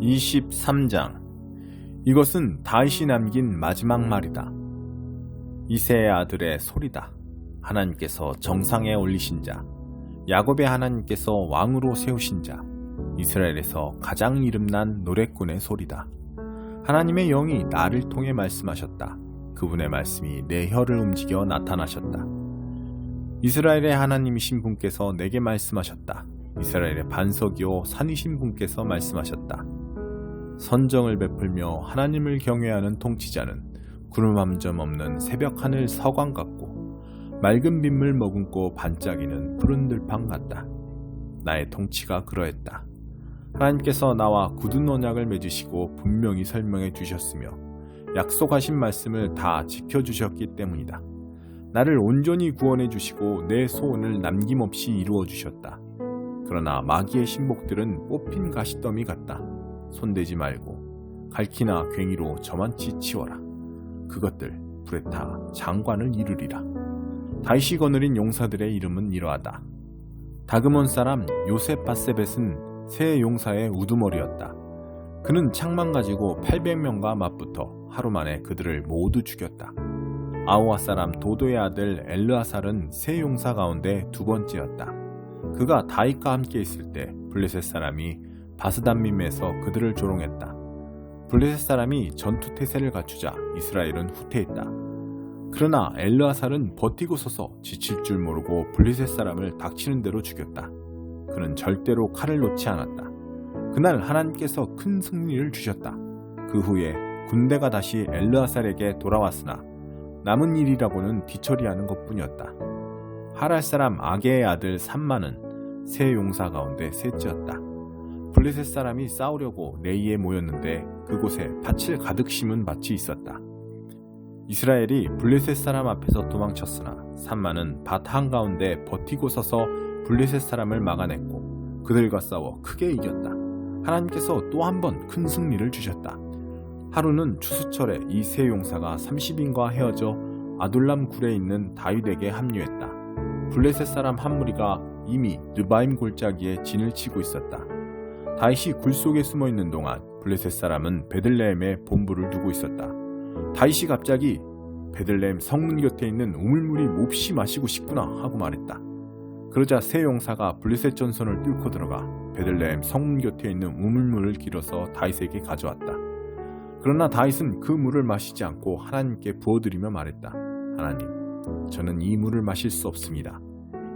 23장. 이것은 다윗이 남긴 마지막 말이다. 이새의 아들의 소리다. 하나님께서 정상에 올리신 자, 야곱의 하나님께서 왕으로 세우신 자, 이스라엘에서 가장 이름난 노랫꾼의 소리다. 하나님의 영이 나를 통해 말씀하셨다. 그분의 말씀이 내 혀를 움직여 나타나셨다. 이스라엘의 하나님이신 분께서 내게 말씀하셨다. 이스라엘의 반석이요 산이신 분께서 말씀하셨다. 선정을 베풀며 하나님을 경외하는 통치자는 구름 한 점 없는 새벽 하늘 서광 같고 맑은 빗물 머금고 반짝이는 푸른 들판 같다. 나의 통치가 그러했다. 하나님께서 나와 굳은 언약을 맺으시고 분명히 설명해 주셨으며 약속하신 말씀을 다 지켜주셨기 때문이다. 나를 온전히 구원해 주시고 내 소원을 남김없이 이루어 주셨다. 그러나 마귀의 신복들은 뽑힌 가시더미 같다. 손대지 말고 갈퀴나 괭이로 저만치 치워라. 그것들 불에 타 장관을 이루리라. 다윗이 거느린 용사들의 이름은 이러하다. 다그몬 사람 요셉바세벳은 새 용사의 우두머리였다. 그는 창만 가지고 800명과 맞붙어 하루 만에 그들을 모두 죽였다. 아우아 사람 도도의 아들 엘르아살은 새 용사 가운데 두 번째였다. 그가 다윗과 함께 있을 때 블레셋 사람이 바스담밈에서 그들을 조롱했다. 블레셋 사람이 전투 태세를 갖추자 이스라엘은 후퇴했다. 그러나 엘르아살은 버티고 서서 지칠 줄 모르고 블레셋 사람을 닥치는 대로 죽였다. 그는 절대로 칼을 놓지 않았다. 그날 하나님께서 큰 승리를 주셨다. 그 후에 군대가 다시 엘르아살에게 돌아왔으나 남은 일이라고는 뒤처리하는 것뿐이었다. 하랄 사람 아게의 아들 삼마는 세 용사 가운데 셋째였다. 블레셋 사람이 싸우려고 레이에 모였는데 그곳에 밭을 가득 심은 밭이 있었다. 이스라엘이 블레셋 사람 앞에서 도망쳤으나 삼마는 밭 한가운데 버티고 서서 블레셋 사람을 막아냈고 그들과 싸워 크게 이겼다. 하나님께서 또 한 번 큰 승리를 주셨다. 하루는 추수철에 이 세 용사가 30인과 헤어져 아둘람 굴에 있는 다윗에게 합류했다. 블레셋 사람 한 무리가 이미 르바임 골짜기에 진을 치고 있었다. 다윗이 굴 속에 숨어 있는 동안 블레셋 사람은 베들레헴에 본부를 두고 있었다. 다윗이 갑자기 베들레헴 성문 곁에 있는 우물물이 몹시 마시고 싶구나 하고 말했다. 그러자 세 용사가 블레셋 전선을 뚫고 들어가 베들레헴 성문 곁에 있는 우물물을 길어서 다윗에게 가져왔다. 그러나 다윗은 그 물을 마시지 않고 하나님께 부어드리며 말했다. 하나님, 저는 이 물을 마실 수 없습니다.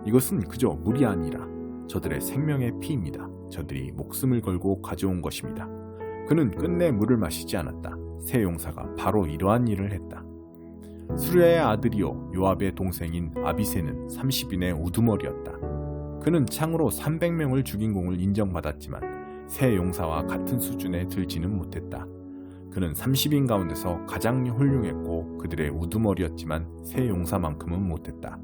이것은 그저 물이 아니라 저들의 생명의 피입니다. 저들이 목숨을 걸고 가져온 것입니다. 그는 끝내 물을 마시지 않았다. 세 용사가 바로 이러한 일을 했다. 수르야의 아들이요 요압의 동생인 아비새는 30인의 우두머리였다. 그는 창으로 300명을 죽인 공을 인정받았지만 세 용사와 같은 수준에 들지는 못했다. 그는 30인 가운데서 가장 훌륭했고 그들의 우두머리였지만 세 용사만큼은 못했다.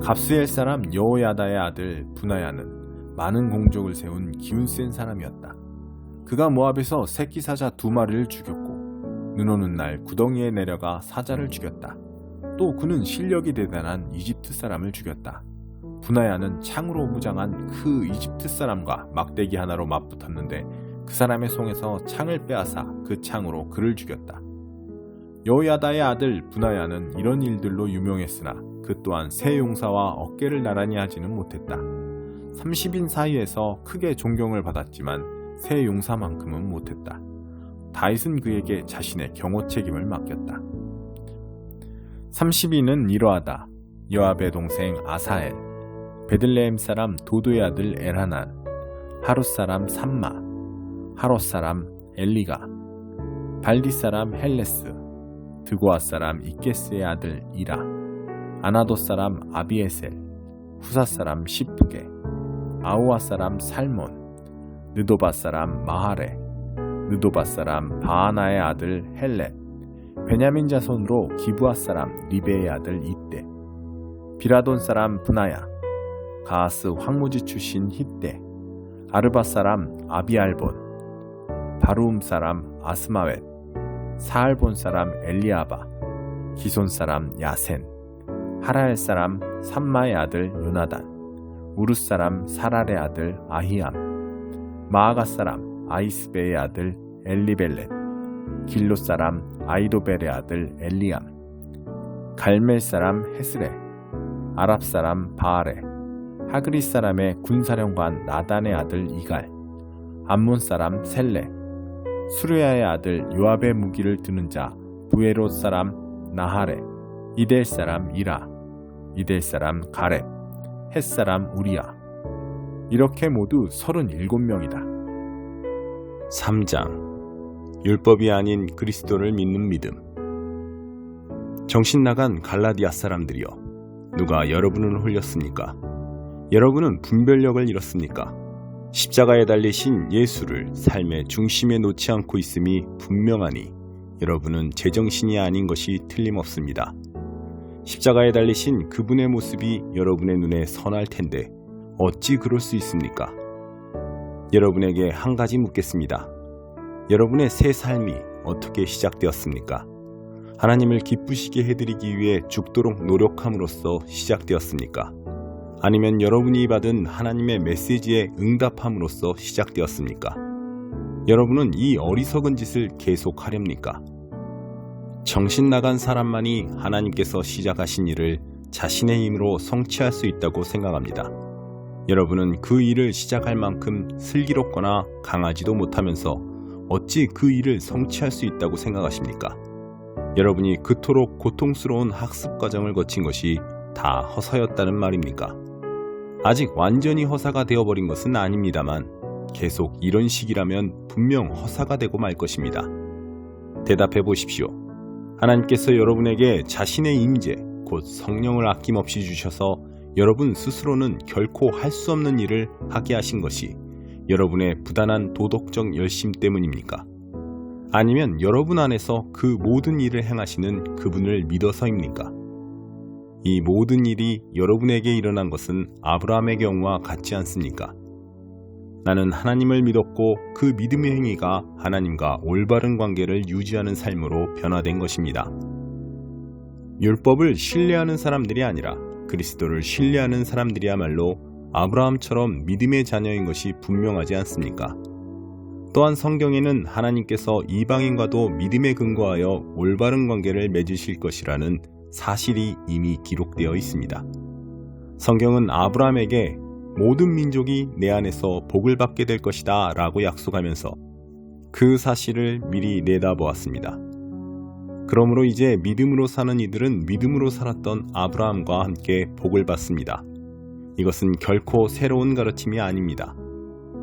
갑스엘 사람 여호야다의 아들 분하야는 많은 공적을 세운 기운 센 사람이었다. 그가 모압에서 새끼 사자 2마리를 죽였고 눈 오는 날 구덩이에 내려가 사자를 죽였다. 또 그는 실력이 대단한 이집트 사람을 죽였다. 분하야는 창으로 무장한 그 이집트 사람과 막대기 하나로 맞붙었는데 그 사람의 손에서 창을 빼앗아 그 창으로 그를 죽였다. 여호야다의 아들 분하야는 이런 일들로 유명했으나 그 또한 세 용사와 어깨를 나란히 하지는 못했다. 30인 사이에서 크게 존경을 받았지만 세 용사만큼은 못했다. 다윗은 그에게 자신의 경호 책임을 맡겼다. 30인은 이러하다. 요압의 동생 아사엘, 베들레헴 사람 도도의 아들 엘하난, 하룻 사람 삼마, 하롯 사람 엘리가, 발디 사람 헬레스, 드고아 사람 이게스의 아들 이라, 아나도 사람 아비에셀, 후사 사람 시프게, 아우아 사람 살몬, 느도바 사람 마하레, 느도바 사람 바하나의 아들 헬렛, 베냐민 자손으로 기브아 사람 리베의 아들 이떼, 비라돈 사람 분하야, 가하스 황무지 출신 히떼, 아르바 사람 아비알본, 바루움 사람 아스마웻, 사알본 사람 엘리아바, 기손 사람 야센, 하라엘 사람 삼마의 아들 요나단, 우르 사람 사랄의 아들 아히암, 마아가 사람 아이스베의 아들 엘리벨렛, 길롯 사람 아이도벨의 아들 엘리암, 갈멜 사람 헤스레, 아랍 사람 바알레, 하그리 사람의 군사령관 나단의 아들 이갈, 암몬 사람 셀레, 수르야의 아들 요압의 무기를 드는 자 부에롯 사람 나하레, 이델 사람 이라, 이델 사람 가렙, 헷 사람 우리야. 이렇게 모두 37명이다. 3장. 율법이 아닌 그리스도를 믿는 믿음. 정신나간 갈라디아 사람들이여, 누가 여러분을 홀렸습니까? 여러분은 분별력을 잃었습니까? 십자가에 달리신 예수를 삶의 중심에 놓지 않고 있음이 분명하니 여러분은 제정신이 아닌 것이 틀림없습니다. 십자가에 달리신 그분의 모습이 여러분의 눈에 선할 텐데 어찌 그럴 수 있습니까? 여러분에게 한 가지 묻겠습니다. 여러분의 새 삶이 어떻게 시작되었습니까? 하나님을 기쁘시게 해드리기 위해 죽도록 노력함으로써 시작되었습니까? 아니면 여러분이 받은 하나님의 메시지에 응답함으로써 시작되었습니까? 여러분은 이 어리석은 짓을 계속하렵니까? 정신 나간 사람만이 하나님께서 시작하신 일을 자신의 힘으로 성취할 수 있다고 생각합니다. 여러분은 그 일을 시작할 만큼 슬기롭거나 강하지도 못하면서 어찌 그 일을 성취할 수 있다고 생각하십니까? 여러분이 그토록 고통스러운 학습 과정을 거친 것이 다 허사였다는 말입니까? 아직 완전히 허사가 되어버린 것은 아닙니다만 계속 이런 식이라면 분명 허사가 되고 말 것입니다. 대답해 보십시오. 하나님께서 여러분에게 자신의 임재, 곧 성령을 아낌없이 주셔서 여러분 스스로는 결코 할 수 없는 일을 하게 하신 것이 여러분의 부단한 도덕적 열심 때문입니까? 아니면 여러분 안에서 그 모든 일을 행하시는 그분을 믿어서입니까? 이 모든 일이 여러분에게 일어난 것은 아브라함의 경우와 같지 않습니까? 나는 하나님을 믿었고 그 믿음의 행위가 하나님과 올바른 관계를 유지하는 삶으로 변화된 것입니다. 율법을 신뢰하는 사람들이 아니라 그리스도를 신뢰하는 사람들이야말로 아브라함처럼 믿음의 자녀인 것이 분명하지 않습니까? 또한 성경에는 하나님께서 이방인과도 믿음에 근거하여 올바른 관계를 맺으실 것이라는 사실이 이미 기록되어 있습니다. 성경은 아브라함에게 모든 민족이 내 안에서 복을 받게 될 것이다 라고 약속하면서 그 사실을 미리 내다보았습니다. 그러므로 이제 믿음으로 사는 이들은 믿음으로 살았던 아브라함과 함께 복을 받습니다. 이것은 결코 새로운 가르침이 아닙니다.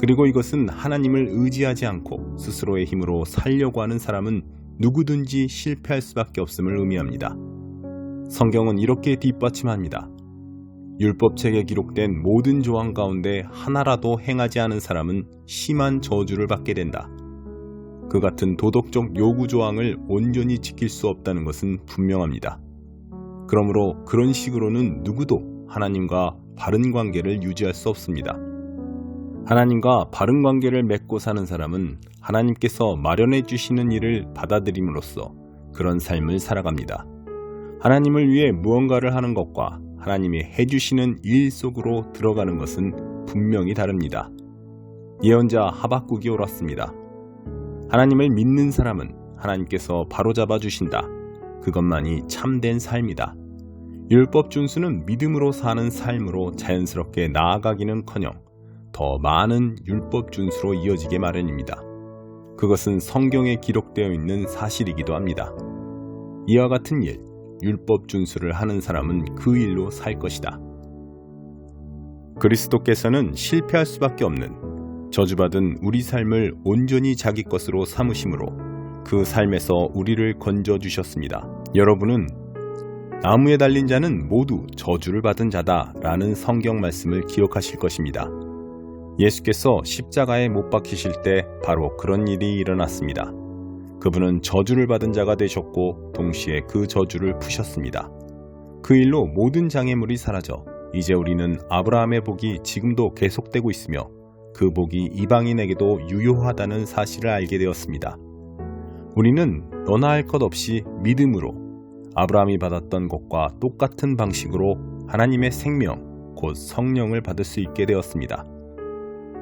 그리고 이것은 하나님을 의지하지 않고 스스로의 힘으로 살려고 하는 사람은 누구든지 실패할 수밖에 없음을 의미합니다. 성경은 이렇게 뒷받침합니다. 율법책에 기록된 모든 조항 가운데 하나라도 행하지 않은 사람은 심한 저주를 받게 된다. 그 같은 도덕적 요구 조항을 온전히 지킬 수 없다는 것은 분명합니다. 그러므로 그런 식으로는 누구도 하나님과 바른 관계를 유지할 수 없습니다. 하나님과 바른 관계를 맺고 사는 사람은 하나님께서 마련해 주시는 일을 받아들임으로써 그런 삶을 살아갑니다. 하나님을 위해 무언가를 하는 것과 하나님이 해주시는 일 속으로 들어가는 것은 분명히 다릅니다. 예언자 하박국이 옳았습니다. 하나님을 믿는 사람은 하나님께서 바로잡아 주신다. 그것만이 참된 삶이다. 율법 준수는 믿음으로 사는 삶으로 자연스럽게 나아가기는커녕 더 많은 율법 준수로 이어지게 마련입니다. 그것은 성경에 기록되어 있는 사실이기도 합니다. 이와 같은 일, 율법 준수를 하는 사람은 그 일로 살 것이다. 그리스도께서는 실패할 수밖에 없는 저주받은 우리 삶을 온전히 자기 것으로 삼으심으로 그 삶에서 우리를 건져주셨습니다. 여러분은 나무에 달린 자는 모두 저주를 받은 자다 라는 성경 말씀을 기억하실 것입니다. 예수께서 십자가에 못 박히실 때 바로 그런 일이 일어났습니다. 그분은 저주를 받은 자가 되셨고 동시에 그 저주를 푸셨습니다. 그 일로 모든 장애물이 사라져 이제 우리는 아브라함의 복이 지금도 계속되고 있으며 그 복이 이방인에게도 유효하다는 사실을 알게 되었습니다. 우리는 너나 할 것 없이 믿음으로 아브라함이 받았던 것과 똑같은 방식으로 하나님의 생명, 곧 성령을 받을 수 있게 되었습니다.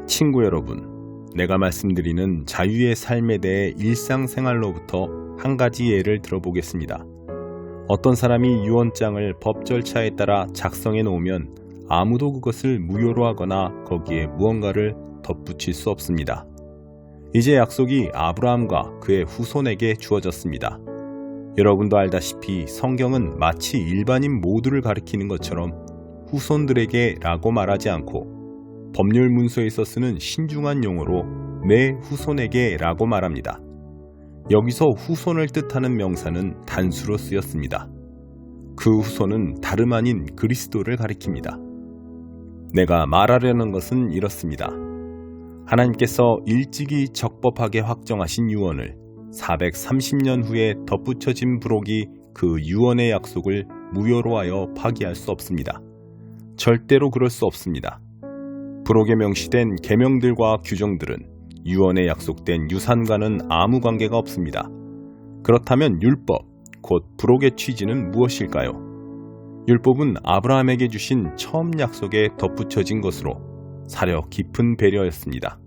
친구 여러분, 내가 말씀드리는 자유의 삶에 대해 일상생활로부터 한 가지 예를 들어보겠습니다. 어떤 사람이 유언장을 법 절차에 따라 작성해 놓으면 아무도 그것을 무효로 하거나 거기에 무언가를 덧붙일 수 없습니다. 이제 약속이 아브라함과 그의 후손에게 주어졌습니다. 여러분도 알다시피 성경은 마치 일반인 모두를 가리키는 것처럼 후손들에게 라고 말하지 않고 법률 문서에서 쓰는 신중한 용어로 내 후손에게 라고 말합니다. 여기서 후손을 뜻하는 명사는 단수로 쓰였습니다. 그 후손은 다름 아닌 그리스도를 가리킵니다. 내가 말하려는 것은 이렇습니다. 하나님께서 일찍이 적법하게 확정하신 유언을 430년 후에 덧붙여진 부록이 그 유언의 약속을 무효로 하여 파기할 수 없습니다. 절대로 그럴 수 없습니다. 부록에 명시된 계명들과 규정들은 유언에 약속된 유산과는 아무 관계가 없습니다. 그렇다면 율법, 곧 부록의 취지는 무엇일까요? 율법은 아브라함에게 주신 처음 약속에 덧붙여진 것으로 사려 깊은 배려였습니다.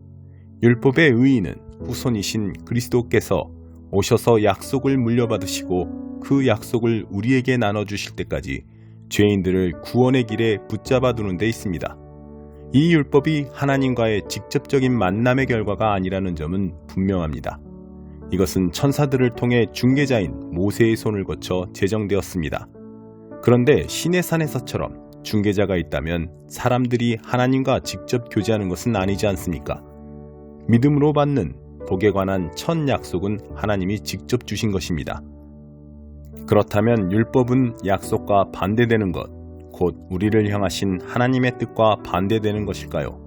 율법의 의의는 후손이신 그리스도께서 오셔서 약속을 물려받으시고 그 약속을 우리에게 나눠주실 때까지 죄인들을 구원의 길에 붙잡아 두는 데 있습니다. 이 율법이 하나님과의 직접적인 만남의 결과가 아니라는 점은 분명합니다. 이것은 천사들을 통해 중개자인 모세의 손을 거쳐 제정되었습니다. 그런데 신의 산에서처럼 중개자가 있다면 사람들이 하나님과 직접 교제하는 것은 아니지 않습니까? 믿음으로 받는 복에 관한 첫 약속은 하나님이 직접 주신 것입니다. 그렇다면 율법은 약속과 반대되는 것, 곧 우리를 향하신 하나님의 뜻과 반대되는 것일까요?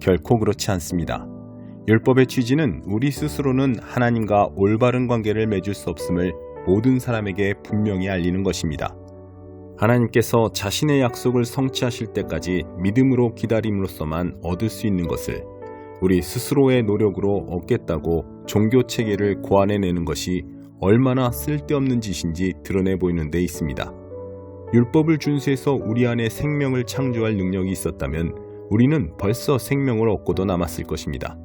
결코 그렇지 않습니다. 율법의 취지는 우리 스스로는 하나님과 올바른 관계를 맺을 수 없음을 모든 사람에게 분명히 알리는 것입니다. 하나님께서 자신의 약속을 성취하실 때까지 믿음으로 기다림으로써만 얻을 수 있는 것을 우리 스스로의 노력으로 얻겠다고 종교 체계를 고안해내는 것이 얼마나 쓸데없는 짓인지 드러내 보이는 데 있습니다. 율법을 준수해서 우리 안에 생명을 창조할 능력이 있었다면 우리는 벌써 생명을 얻고도 남았을 것입니다.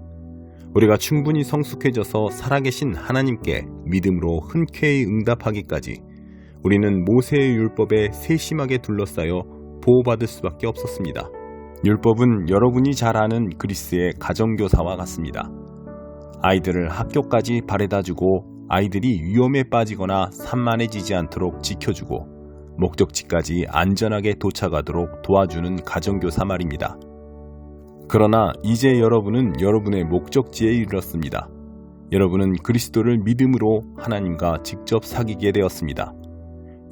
우리가 충분히 성숙해져서 살아계신 하나님께 믿음으로 흔쾌히 응답하기까지 우리는 모세의 율법에 세심하게 둘러싸여 보호받을 수밖에 없었습니다. 율법은 여러분이 잘 아는 그리스의 가정교사와 같습니다. 아이들을 학교까지 바래다주고 아이들이 위험에 빠지거나 산만해지지 않도록 지켜주고 목적지까지 안전하게 도착하도록 도와주는 가정교사 말입니다. 그러나 이제 여러분은 여러분의 목적지에 이르렀습니다. 여러분은 그리스도를 믿음으로 하나님과 직접 사귀게 되었습니다.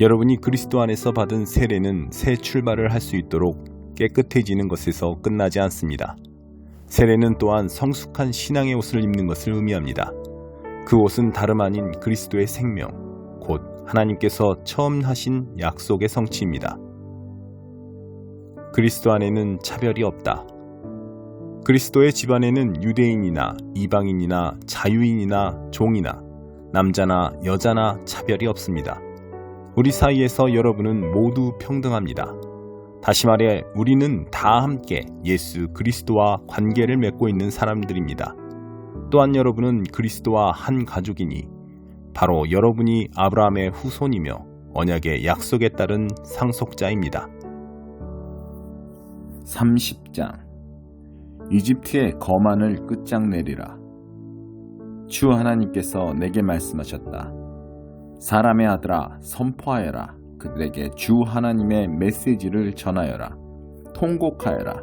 여러분이 그리스도 안에서 받은 세례는 새 출발을 할 수 있도록 깨끗해지는 것에서 끝나지 않습니다. 세례는 또한 성숙한 신앙의 옷을 입는 것을 의미합니다. 그 옷은 다름 아닌 그리스도의 생명, 곧 하나님께서 처음 하신 약속의 성취입니다. 그리스도 안에는 차별이 없다. 그리스도의 집안에는 유대인이나 이방인이나 자유인이나 종이나 남자나 여자나 차별이 없습니다. 우리 사이에서 여러분은 모두 평등합니다. 다시 말해 우리는 다 함께 예수 그리스도와 관계를 맺고 있는 사람들입니다. 또한 여러분은 그리스도와 한 가족이니 바로 여러분이 아브라함의 후손이며 언약의 약속에 따른 상속자입니다. 30장 이집트의 거만을 끝장내리라. 주 하나님께서 내게 말씀하셨다. 사람의 아들아, 선포하여라. 그들에게 주 하나님의 메시지를 전하여라. 통곡하여라.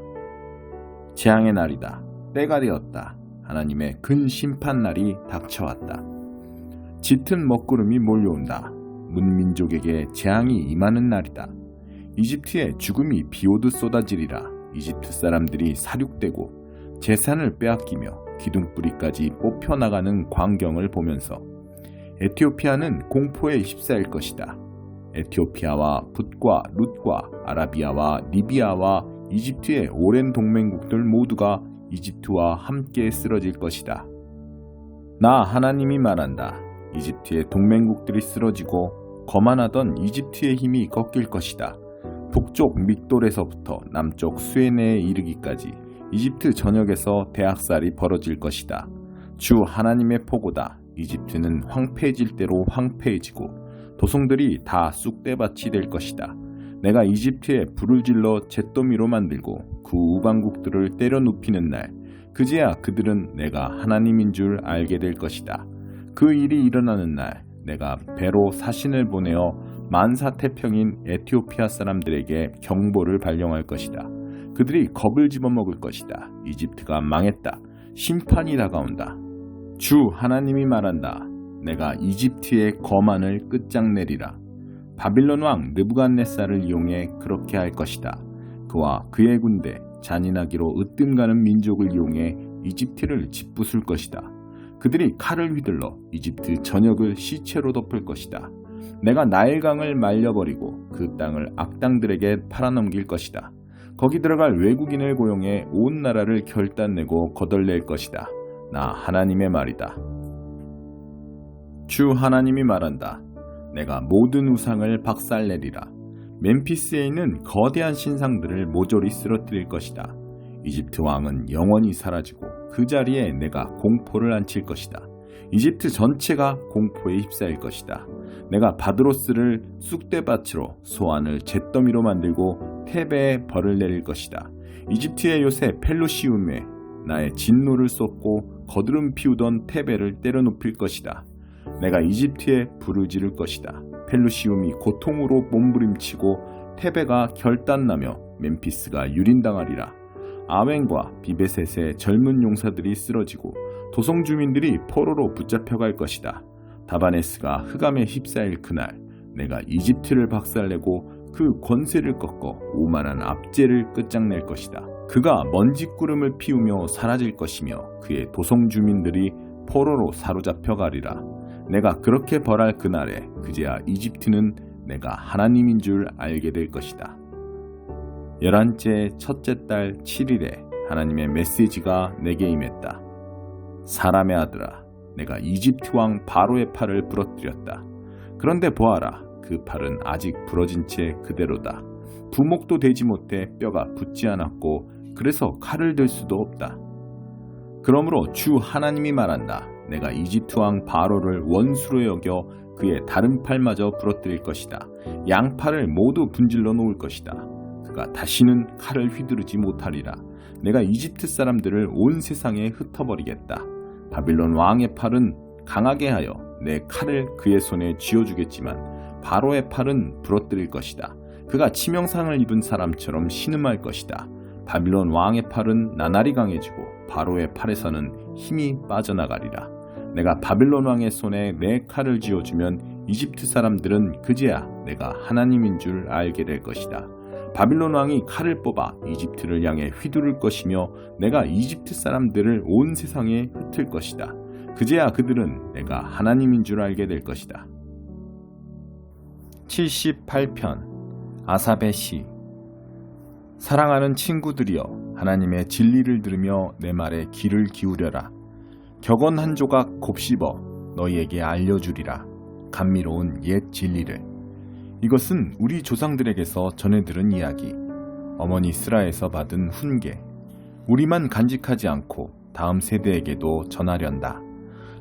재앙의 날이다. 때가 되었다. 하나님의 큰 심판 날이 닥쳐왔다. 짙은 먹구름이 몰려온다. 문민족에게 재앙이 임하는 날이다. 이집트에 죽음이 비오듯 쏟아지리라. 이집트 사람들이 사륙되고 재산을 빼앗기며 기둥뿌리까지 뽑혀나가는 광경을 보면서 에티오피아는 공포에 휩싸일 것이다. 에티오피아와 붓과 룻과 아라비아와 리비아와 이집트의 오랜 동맹국들 모두가 이집트와 함께 쓰러질 것이다. 나 하나님이 말한다. 이집트의 동맹국들이 쓰러지고 거만하던 이집트의 힘이 꺾일 것이다. 북쪽 믹돌에서부터 남쪽 수에네에 이르기까지 이집트 전역에서 대학살이 벌어질 것이다. 주 하나님의 포고다. 이집트는 황폐해질 대로 황폐해지고 도성들이 다 쑥대밭이 될 것이다. 내가 이집트에 불을 질러 잿더미로 만들고 그 우방국들을 때려 눕히는 날, 그제야 그들은 내가 하나님인 줄 알게 될 것이다. 그 일이 일어나는 날, 내가 배로 사신을 보내어 만사태평인 에티오피아 사람들에게 경보를 발령할 것이다. 그들이 겁을 집어먹을 것이다. 이집트가 망했다. 심판이 다가온다. 주 하나님이 말한다. 내가 이집트의 거만을 끝장내리라. 바빌론 왕 느부갓네살을 이용해 그렇게 할 것이다. 그와 그의 군대, 잔인하기로 으뜸가는 민족을 이용해 이집트를 짓부술 것이다. 그들이 칼을 휘둘러 이집트 전역을 시체로 덮을 것이다. 내가 나일강을 말려버리고 그 땅을 악당들에게 팔아넘길 것이다. 거기 들어갈 외국인을 고용해 온 나라를 결단내고 거덜낼 것이다. 나 하나님의 말이다. 주 하나님이 말한다. 내가 모든 우상을 박살내리라. 멤피스에 있는 거대한 신상들을 모조리 쓰러뜨릴 것이다. 이집트 왕은 영원히 사라지고 그 자리에 내가 공포를 안칠 것이다. 이집트 전체가 공포에 휩싸일 것이다. 내가 바드로스를 쑥대밭으로 소안을 잿더미로 만들고 테베에 벌을 내릴 것이다. 이집트의 요새 펠루시움에 나의 진노를 쏟고 거드름 피우던 테베를 때려 눕힐 것이다. 내가 이집트에 불을 지를 것이다. 펠루시움이 고통으로 몸부림치고 테베가 결단나며 멤피스가 유린당하리라. 아웬과 비베셋의 젊은 용사들이 쓰러지고 도성 주민들이 포로로 붙잡혀갈 것이다. 다바네스가 흑암에 휩싸일 그날, 내가 이집트를 박살내고 그 권세를 꺾어 오만한 압제를 끝장낼 것이다. 그가 먼지구름을 피우며 사라질 것이며 그의 도성 주민들이 포로로 사로잡혀 가리라. 내가 그렇게 벌할 그날에 그제야 이집트는 내가 하나님인 줄 알게 될 것이다. 11째 첫째 달 7일에 하나님의 메시지가 내게 임했다. 사람의 아들아, 내가 이집트 왕 바로의 팔을 부러뜨렸다. 그런데 보아라, 그 팔은 아직 부러진 채 그대로다. 부목도 되지 못해 뼈가 붙지 않았고 그래서 칼을 들 수도 없다. 그러므로 주 하나님이 말한다. 내가 이집트 왕 바로를 원수로 여겨 그의 다른 팔마저 부러뜨릴 것이다. 양팔을 모두 분질러 놓을 것이다. 그가 다시는 칼을 휘두르지 못하리라. 내가 이집트 사람들을 온 세상에 흩어버리겠다. 바빌론 왕의 팔은 강하게 하여 내 칼을 그의 손에 쥐어주겠지만 바로의 팔은 부러뜨릴 것이다. 그가 치명상을 입은 사람처럼 신음할 것이다. 바빌론 왕의 팔은 나날이 강해지고 바로의 팔에서는 힘이 빠져나가리라. 내가 바빌론 왕의 손에 내 칼을 쥐어주면 이집트 사람들은 그제야 내가 하나님인 줄 알게 될 것이다. 바빌론 왕이 칼을 뽑아 이집트를 향해 휘두를 것이며 내가 이집트 사람들을 온 세상에 흩을 것이다. 그제야 그들은 내가 하나님인 줄 알게 될 것이다. 78편 아삽의 시. 사랑하는 친구들이여, 하나님의 진리를 들으며 내 말에 귀를 기울여라. 격언 한 조각 곱씹어 너희에게 알려주리라. 감미로운 옛 진리를. 이것은 우리 조상들에게서 전해 들은 이야기, 어머니 스라에서 받은 훈계. 우리만 간직하지 않고 다음 세대에게도 전하련다.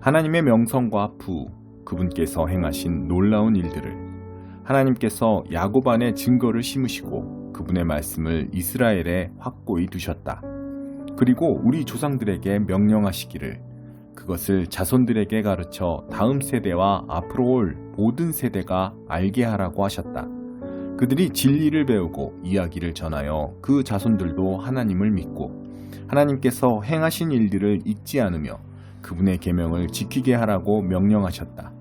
하나님의 명성과 부, 그분께서 행하신 놀라운 일들을. 하나님께서 야곱 안에 증거를 심으시고 그분의 말씀을 이스라엘에 확고히 두셨다. 그리고 우리 조상들에게 명령하시기를 그것을 자손들에게 가르쳐 다음 세대와 앞으로 올 모든 세대가 알게 하라고 하셨다. 그들이 진리를 배우고 이야기를 전하여 그 자손들도 하나님을 믿고 하나님께서 행하신 일들을 잊지 않으며 그분의 계명을 지키게 하라고 명령하셨다.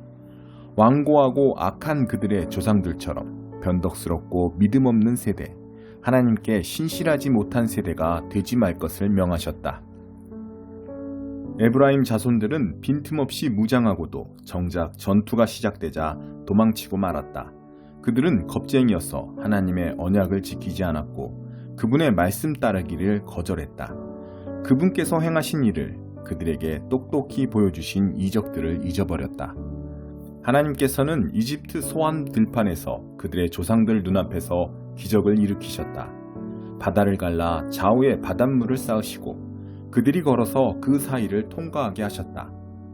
완고하고 악한 그들의 조상들처럼 변덕스럽고 믿음 없는 세대, 하나님께 신실하지 못한 세대가 되지 말 것을 명하셨다. 에브라임 자손들은 빈틈없이 무장하고도 정작 전투가 시작되자 도망치고 말았다. 그들은 겁쟁이여서 하나님의 언약을 지키지 않았고 그분의 말씀 따르기를 거절했다. 그분께서 행하신 일을, 그들에게 똑똑히 보여주신 이적들을 잊어버렸다. 하나님께서는 이집트 소환 들판에서 그들의 조상들 눈앞에서 기적을 일으키셨다. 바다를 갈라 좌우에 바닷물을 쌓으시고 그들이 걸어서 그 사이를 통과하게 하셨다.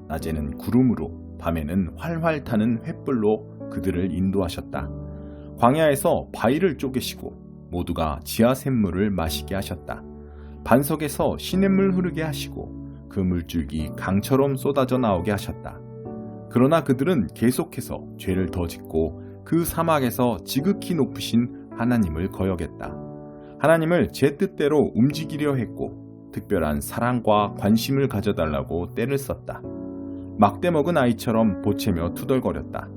낮에는 구름으로 밤에는 활활 타는 횃불로 그들을 인도하셨다. 광야에서 바위를 쪼개시고 모두가 지하 샘물을 마시게 하셨다. 반석에서 시냇물 흐르게 하시고 그 물줄기 강처럼 쏟아져 나오게 하셨다. 그러나 그들은 계속해서 죄를 더 짓고 그 사막에서 지극히 높으신 하나님을 거역했다. 하나님을 제 뜻대로 움직이려 했고 특별한 사랑과 관심을 가져달라고 떼를 썼다. 막대 먹은 아이처럼 보채며 투덜거렸다.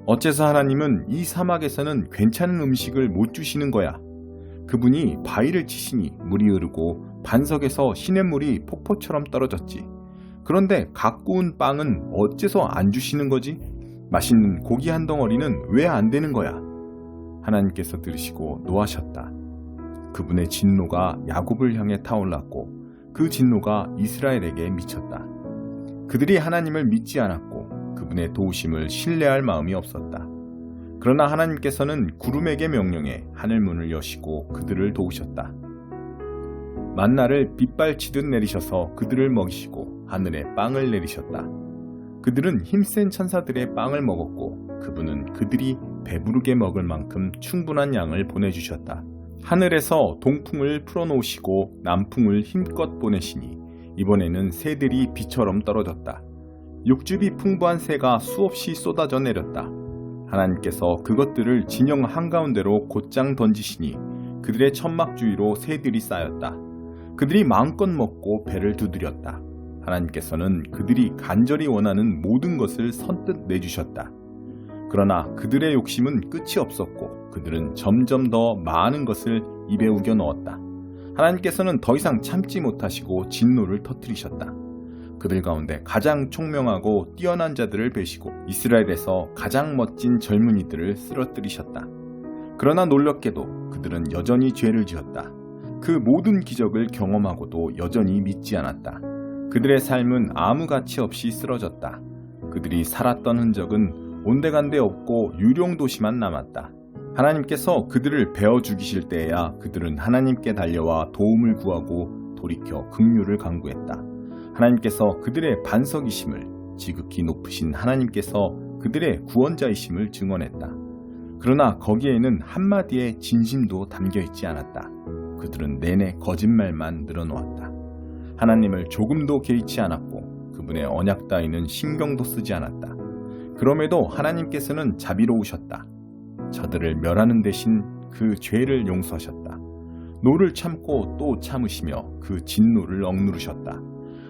어째서 하나님은 이 사막에서는 괜찮은 음식을 못 주시는 거야? 그분이 바위를 치시니 물이 흐르고 반석에서 시냇물이 폭포처럼 떨어졌지. 그런데 각 구운 빵은 어째서 안 주시는 거지? 맛있는 고기 한 덩어리는 왜 안 되는 거야? 하나님께서 들으시고 노하셨다. 그분의 진노가 야곱을 향해 타올랐고 그 진노가 이스라엘에게 미쳤다. 그들이 하나님을 믿지 않았고 그분의 도우심을 신뢰할 마음이 없었다. 그러나 하나님께서는 구름에게 명령해 하늘문을 여시고 그들을 도우셨다. 만나를 빗발치듯 내리셔서 그들을 먹이시고 하늘에 빵을 내리셨다. 그들은 힘센 천사들의 빵을 먹었고 그분은 그들이 배부르게 먹을 만큼 충분한 양을 보내주셨다. 하늘에서 동풍을 풀어놓으시고 남풍을 힘껏 보내시니 이번에는 새들이 비처럼 떨어졌다. 육즙이 풍부한 새가 수없이 쏟아져 내렸다. 하나님께서 그것들을 진영 한가운데로 곧장 던지시니 그들의 천막 주위로 새들이 쌓였다. 그들이 마음껏 먹고 배를 두드렸다. 하나님께서는 그들이 간절히 원하는 모든 것을 선뜻 내주셨다. 그러나 그들의 욕심은 끝이 없었고 그들은 점점 더 많은 것을 입에 우겨 넣었다. 하나님께서는 더 이상 참지 못하시고 진노를 터뜨리셨다. 그들 가운데 가장 총명하고 뛰어난 자들을 베시고 이스라엘에서 가장 멋진 젊은이들을 쓰러뜨리셨다. 그러나 놀랍게도 그들은 여전히 죄를 지었다. 그 모든 기적을 경험하고도 여전히 믿지 않았다. 그들의 삶은 아무 가치 없이 쓰러졌다. 그들이 살았던 흔적은 온데간데 없고 유령도시만 남았다. 하나님께서 그들을 베어 죽이실 때에야 그들은 하나님께 달려와 도움을 구하고 돌이켜 긍휼을 간구했다. 하나님께서 그들의 반석이심을, 지극히 높으신 하나님께서 그들의 구원자이심을 증언했다. 그러나 거기에는 한마디의 진심도 담겨있지 않았다. 그들은 내내 거짓말만 늘어놓았다. 하나님을 조금도 개의치 않았고 그분의 언약 따위는 신경도 쓰지 않았다. 그럼에도 하나님께서는 자비로우셨다. 저들을 멸하는 대신 그 죄를 용서하셨다. 노를 참고 또 참으시며 그 진노를 억누르셨다.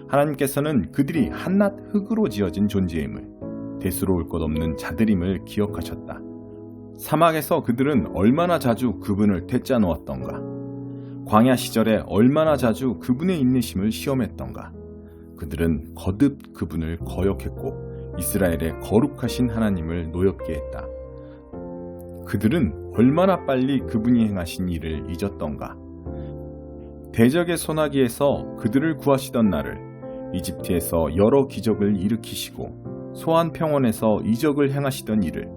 하나님께서는 그들이 한낱 흙으로 지어진 존재임을, 대수로울 것 없는 자들임을 기억하셨다. 사막에서 그들은 얼마나 자주 그분을 되짜 놓았던가. 광야 시절에 얼마나 자주 그분의 인내심을 시험했던가. 그들은 거듭 그분을 거역했고 이스라엘의 거룩하신 하나님을 노엽게 했다. 그들은 얼마나 빨리 그분이 행하신 일을 잊었던가. 대적의 소나기에서 그들을 구하시던 날을, 이집트에서 여러 기적을 일으키시고 소한 평원에서 이적을 행하시던 일을,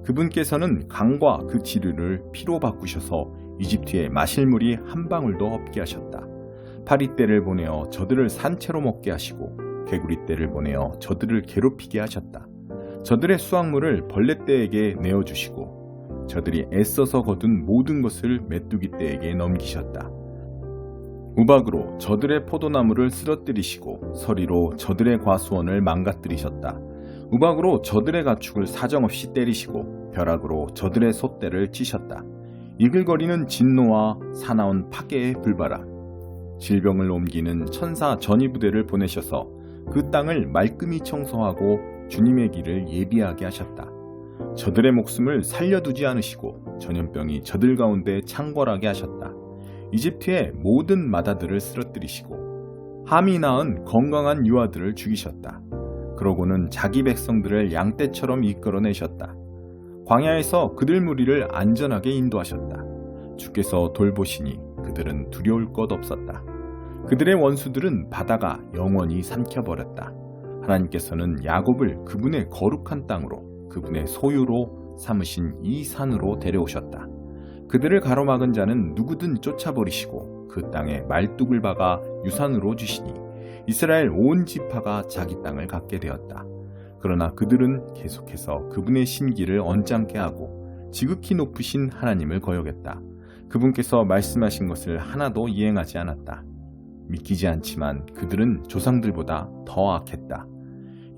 그분께서는 강과 그 지류를 피로 바꾸셔서 이집트에 마실 물이 한 방울도 없게 하셨다. 파리떼를 보내어 저들을 산채로 먹게 하시고 개구리떼를 보내어 저들을 괴롭히게 하셨다. 저들의 수확물을 벌레떼에게 내어주시고 저들이 애써서 거둔 모든 것을 메뚜기떼에게 넘기셨다. 우박으로 저들의 포도나무를 쓰러뜨리시고 서리로 저들의 과수원을 망가뜨리셨다. 우박으로 저들의 가축을 사정없이 때리시고 벼락으로 저들의 솥대를 치셨다. 이글거리는 진노와 사나운 파괴의 불바람, 질병을 옮기는 천사 전이부대를 보내셔서 그 땅을 말끔히 청소하고 주님의 길을 예비하게 하셨다. 저들의 목숨을 살려두지 않으시고 전염병이 저들 가운데 창궐하게 하셨다. 이집트의 모든 마다들을 쓰러뜨리시고 함이 낳은 건강한 유아들을 죽이셨다. 그러고는 자기 백성들을 양떼처럼 이끌어내셨다. 광야에서 그들 무리를 안전하게 인도하셨다. 주께서 돌보시니 그들은 두려울 것 없었다. 그들의 원수들은 바다가 영원히 삼켜버렸다. 하나님께서는 야곱을 그분의 거룩한 땅으로, 그분의 소유로 삼으신 이 산으로 데려오셨다. 그들을 가로막은 자는 누구든 쫓아버리시고 그 땅에 말뚝을 박아 유산으로 주시니 이스라엘 온 지파가 자기 땅을 갖게 되었다. 그러나 그들은 계속해서 그분의 신기를 언짢게 하고 지극히 높으신 하나님을 거역했다. 그분께서 말씀하신 것을 하나도 이행하지 않았다. 믿기지 않지만 그들은 조상들보다 더 악했다.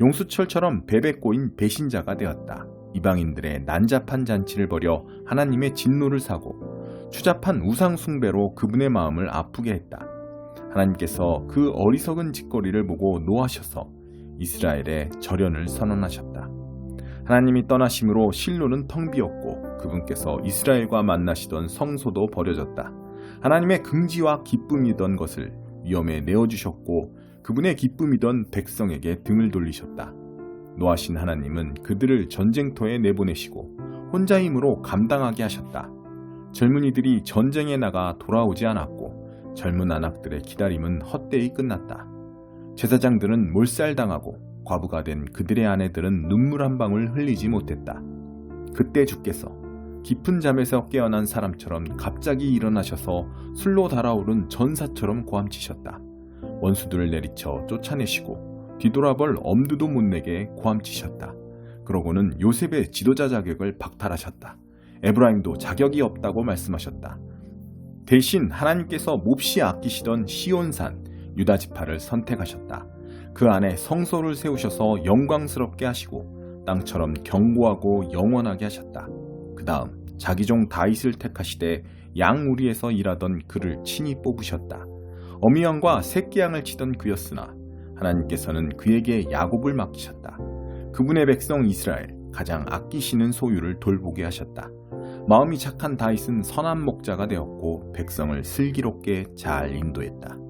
용수철처럼 베베 꼬인 배신자가 되었다. 이방인들의 난잡한 잔치를 벌여 하나님의 진노를 사고 추잡한 우상 숭배로 그분의 마음을 아프게 했다. 하나님께서 그 어리석은 짓거리를 보고 노하셔서 이스라엘의 절연을 선언하셨다. 하나님이 떠나심으로 실로는 텅 비었고 그분께서 이스라엘과 만나시던 성소도 버려졌다. 하나님의 긍지와 기쁨이던 것을 위험에 내어주셨고 그분의 기쁨이던 백성에게 등을 돌리셨다. 노하신 하나님은 그들을 전쟁터에 내보내시고 혼자 힘으로 감당하게 하셨다. 젊은이들이 전쟁에 나가 돌아오지 않았고 젊은 아낙들의 기다림은 헛되이 끝났다. 제사장들은 몰살당하고 과부가 된 그들의 아내들은 눈물 한 방울 흘리지 못했다. 그때 주께서 깊은 잠에서 깨어난 사람처럼 갑자기 일어나셔서 술로 달아오른 전사처럼 고함치셨다. 원수들을 내리쳐 쫓아내시고 뒤돌아볼 엄두도 못 내게 고함치셨다. 그러고는 요셉의 지도자 자격을 박탈하셨다. 에브라임도 자격이 없다고 말씀하셨다. 대신 하나님께서 몹시 아끼시던 시온산 유다 지파를 선택하셨다. 그 안에 성소를 세우셔서 영광스럽게 하시고 땅처럼 견고하고 영원하게 하셨다. 그 다음 자기 종 다윗을 택하시되 양우리에서 일하던 그를 친히 뽑으셨다. 어미양과 새끼양을 치던 그였으나 하나님께서는 그에게 야곱을 맡기셨다. 그분의 백성 이스라엘 가장 아끼시는 소유를 돌보게 하셨다. 마음이 착한 다윗은 선한 목자가 되었고 백성을 슬기롭게 잘 인도했다.